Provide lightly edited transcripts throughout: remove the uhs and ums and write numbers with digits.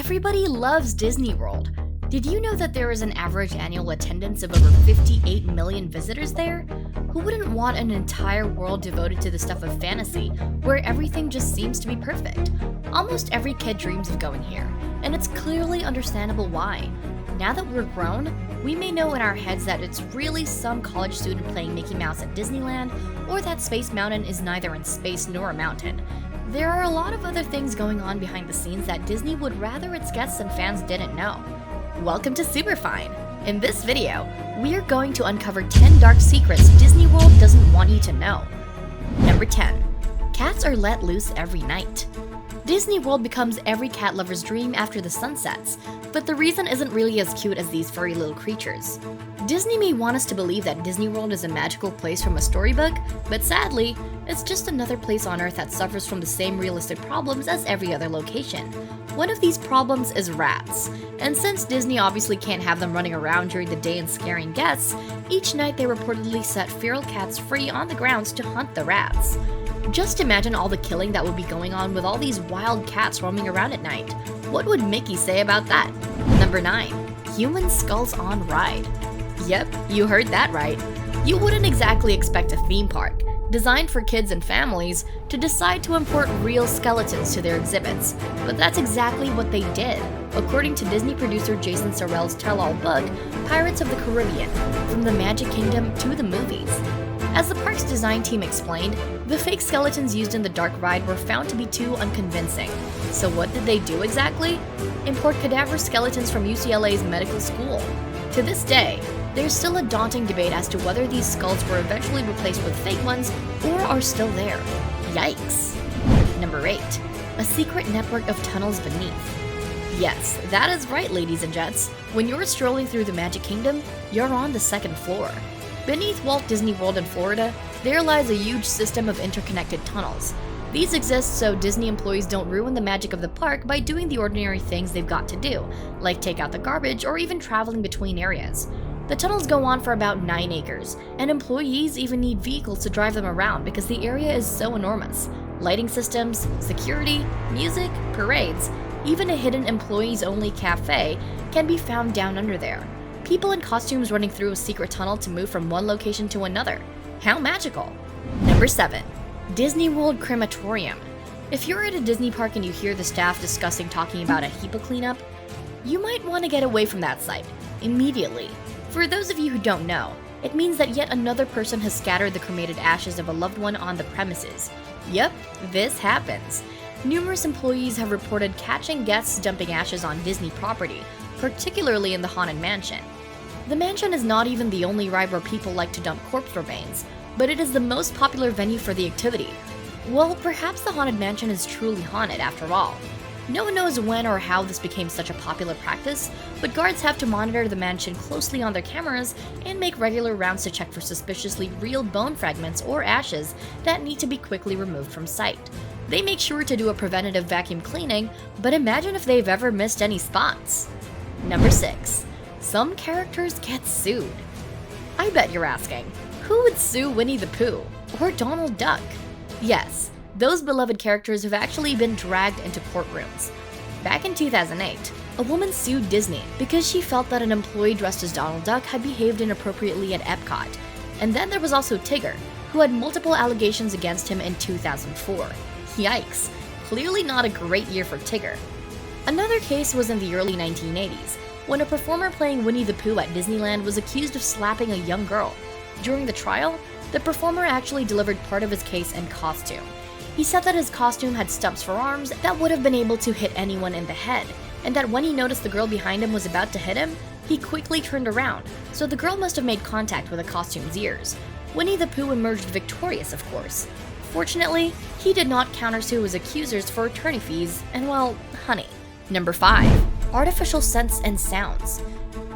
Everybody loves Disney World. Did you know that there is an average annual attendance of over 58 million visitors there? Who wouldn't want an entire world devoted to the stuff of fantasy, where everything just seems to be perfect? Almost every kid dreams of going here, and it's clearly understandable why. Now that we're grown, we may know in our heads that it's really some college student playing Mickey Mouse at Disneyland, or that Space Mountain is neither in space nor a mountain. There are a lot of other things going on behind the scenes that Disney would rather its guests and fans didn't know. Welcome to Superfine! In this video, we are going to uncover 10 dark secrets Disney World doesn't want you to know. Number 10. Cats are let loose every night. Disney World becomes every cat lover's dream after the sun sets, but the reason isn't really as cute as these furry little creatures. Disney may want us to believe that Disney World is a magical place from a storybook, but sadly, it's just another place on Earth that suffers from the same realistic problems as every other location. One of these problems is rats, and since Disney obviously can't have them running around during the day and scaring guests, each night they reportedly set feral cats free on the grounds to hunt the rats. Just imagine all the killing that would be going on with all these wild cats roaming around at night. What would Mickey say about that? Number 9. Human skulls on ride. Yep, you heard that right. You wouldn't exactly expect a theme park, designed for kids and families, to decide to import real skeletons to their exhibits, but that's exactly what they did, according to Disney producer Jason Sorrell's tell-all book, Pirates of the Caribbean, From the Magic Kingdom to the Movies. As the park's design team explained, the fake skeletons used in the dark ride were found to be too unconvincing. So what did they do exactly? Import cadaver skeletons from UCLA's medical school. To this day, there's still a daunting debate as to whether these skulls were eventually replaced with fake ones or are still there. Yikes! Number 8. A secret network of tunnels beneath. Yes, that is right, ladies and gents. When you're strolling through the Magic Kingdom, you're on the second floor. Beneath Walt Disney World in Florida, there lies a huge system of interconnected tunnels. These exist so Disney employees don't ruin the magic of the park by doing the ordinary things they've got to do, like take out the garbage or even traveling between areas. The tunnels go on for about 9 acres, and employees even need vehicles to drive them around because the area is so enormous. Lighting systems, security, music, parades, even a hidden employees-only cafe can be found down under there. People in costumes running through a secret tunnel to move from one location to another. How magical! Number 7. Disney World Crematorium. If you're at a Disney park and you hear the staff talking about a HEPA cleanup, you might want to get away from that site immediately. For those of you who don't know, it means that yet another person has scattered the cremated ashes of a loved one on the premises. Yep, this happens. Numerous employees have reported catching guests dumping ashes on Disney property, particularly in the Haunted Mansion. The mansion is not even the only ride where people like to dump corpse remains, but it is the most popular venue for the activity. Well, perhaps the Haunted Mansion is truly haunted after all. No one knows when or how this became such a popular practice, but guards have to monitor the mansion closely on their cameras and make regular rounds to check for suspiciously real bone fragments or ashes that need to be quickly removed from sight. They make sure to do a preventative vacuum cleaning, but imagine if they've ever missed any spots. Number 6. Some characters get sued. I bet you're asking, who would sue Winnie the Pooh or Donald Duck? Yes, those beloved characters have actually been dragged into courtrooms. Back in 2008, a woman sued Disney because she felt that an employee dressed as Donald Duck had behaved inappropriately at Epcot. And then there was also Tigger, who had multiple allegations against him in 2004. Yikes, clearly not a great year for Tigger. Another case was in the early 1980s, when a performer playing Winnie the Pooh at Disneyland was accused of slapping a young girl. During the trial, the performer actually delivered part of his case in costume. He said that his costume had stubs for arms that would have been able to hit anyone in the head, and that when he noticed the girl behind him was about to hit him, he quickly turned around, so the girl must have made contact with the costume's ears. Winnie the Pooh emerged victorious, of course. Fortunately, he did not countersue his accusers for attorney fees and, well, honey. Number 5. Artificial scents and sounds.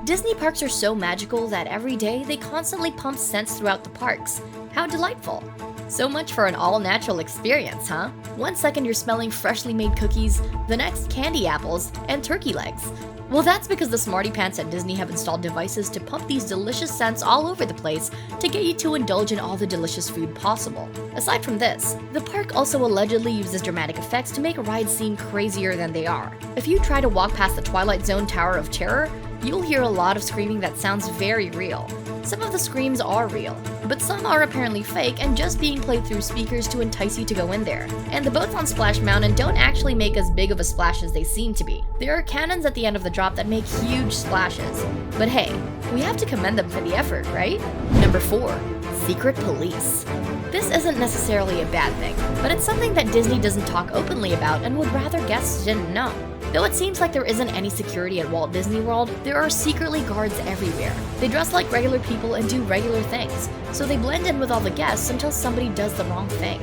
Disney parks are so magical that every day they constantly pump scents throughout the parks. How delightful! So much for an all-natural experience, huh? One second you're smelling freshly made cookies, the next candy apples, and turkey legs. Well, that's because the smarty pants at Disney have installed devices to pump these delicious scents all over the place to get you to indulge in all the delicious food possible. Aside from this, the park also allegedly uses dramatic effects to make rides seem crazier than they are. If you try to walk past the Twilight Zone Tower of Terror, you'll hear a lot of screaming that sounds very real. Some of the screams are real, but some are apparently fake and just being played through speakers to entice you to go in there. And the boats on Splash Mountain don't actually make as big of a splash as they seem to be. There are cannons at the end of the drop that make huge splashes. But hey, we have to commend them for the effort, right? Number 4. Secret police. This isn't necessarily a bad thing, but it's something that Disney doesn't talk openly about and would rather guests didn't know. Though it seems like there isn't any security at Walt Disney World, there are secretly guards everywhere. They dress like regular people and do regular things, so they blend in with all the guests until somebody does the wrong thing.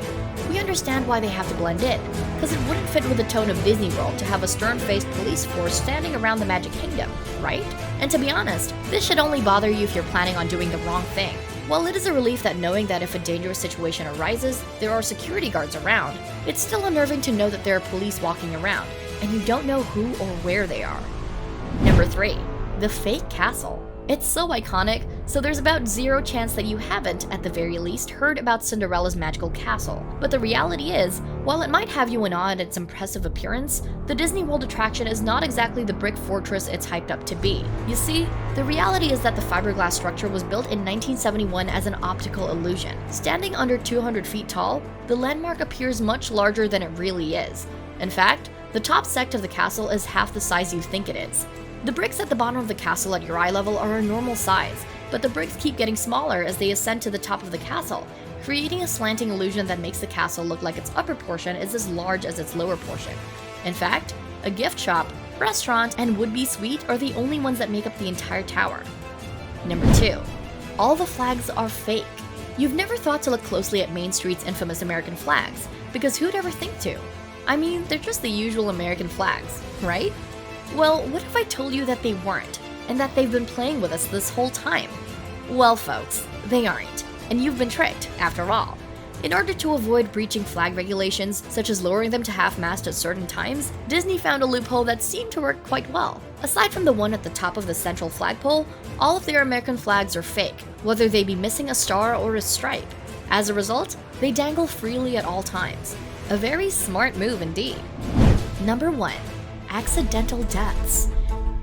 We understand why they have to blend in, because it wouldn't fit with the tone of Disney World to have a stern-faced police force standing around the Magic Kingdom, right? And to be honest, this should only bother you if you're planning on doing the wrong thing. While it is a relief that knowing that if a dangerous situation arises, there are security guards around, it's still unnerving to know that there are police walking around, and you don't know who or where they are. Number 3. The fake castle. It's so iconic, so there's about zero chance that you haven't, at the very least, heard about Cinderella's magical castle. But the reality is, while it might have you in awe at its impressive appearance, the Disney World attraction is not exactly the brick fortress it's hyped up to be. You see, the reality is that the fiberglass structure was built in 1971 as an optical illusion. Standing under 200 feet tall, the landmark appears much larger than it really is. In fact, the top sect of the castle is half the size you think it is. The bricks at the bottom of the castle at your eye level are a normal size, but the bricks keep getting smaller as they ascend to the top of the castle, creating a slanting illusion that makes the castle look like its upper portion is as large as its lower portion. In fact, a gift shop, restaurant, and would-be suite are the only ones that make up the entire tower. Number 2. All the flags are fake. You've never thought to look closely at Main Street's infamous American flags, because who'd ever think to? I mean, they're just the usual American flags, right? Well, what if I told you that they weren't, and that they've been playing with us this whole time? Well, folks, they aren't, and you've been tricked, after all. In order to avoid breaching flag regulations, such as lowering them to half-mast at certain times, Disney found a loophole that seemed to work quite well. Aside from the one at the top of the central flagpole, all of their American flags are fake, whether they be missing a star or a stripe. As a result, they dangle freely at all times. A very smart move indeed. Number 1. Accidental deaths.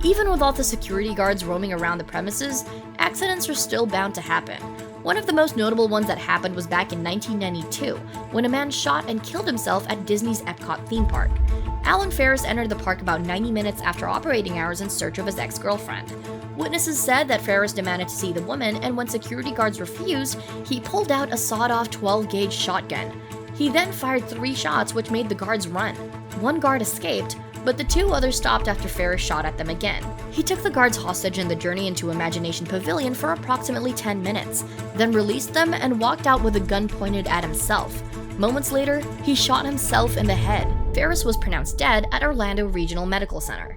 Even with all the security guards roaming around the premises, accidents are still bound to happen. One of the most notable ones that happened was back in 1992, when a man shot and killed himself at Disney's Epcot theme park. Alan Ferris entered the park about 90 minutes after operating hours in search of his ex-girlfriend. Witnesses said that Ferris demanded to see the woman, and when security guards refused, he pulled out a sawed-off 12-gauge shotgun. He then fired 3 shots, which made the guards run. One guard escaped, but the 2 others stopped after Ferris shot at them again. He took the guards hostage in the Journey into Imagination Pavilion for approximately 10 minutes, then released them and walked out with a gun pointed at himself. Moments later, he shot himself in the head. Ferris was pronounced dead at Orlando Regional Medical Center.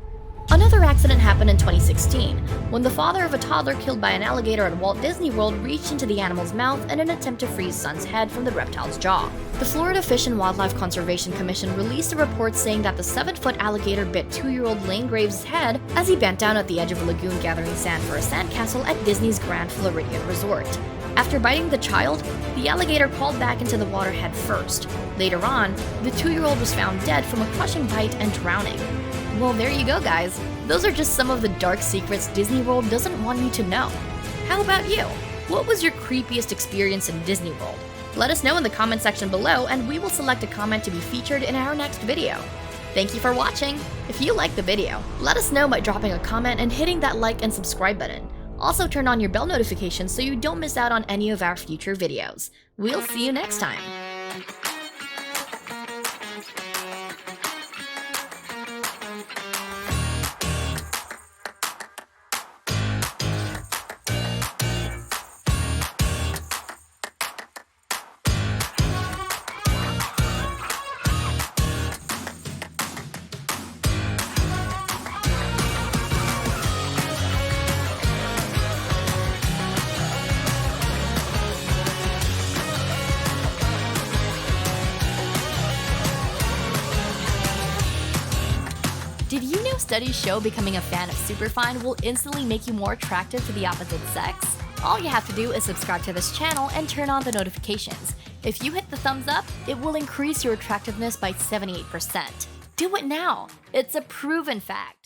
Another accident happened in 2016, when the father of a toddler killed by an alligator at Walt Disney World reached into the animal's mouth in an attempt to free his son's head from the reptile's jaw. The Florida Fish and Wildlife Conservation Commission released a report saying that the 7-foot alligator bit 2-year-old Lane Graves' head as he bent down at the edge of a lagoon gathering sand for a sandcastle at Disney's Grand Floridian Resort. After biting the child, the alligator crawled back into the water head first. Later on, the 2-year-old was found dead from a crushing bite and drowning. Well, there you go, guys. Those are just some of the dark secrets Disney World doesn't want you to know. How about you? What was your creepiest experience in Disney World? Let us know in the comment section below, and we will select a comment to be featured in our next video. Thank you for watching. If you liked the video, let us know by dropping a comment and hitting that like and subscribe button. Also turn on your bell notifications so you don't miss out on any of our future videos. We'll see you next time. Did you know studies show becoming a fan of Superfine will instantly make you more attractive to the opposite sex? All you have to do is subscribe to this channel and turn on the notifications. If you hit the thumbs up, it will increase your attractiveness by 78%. Do it now! It's a proven fact.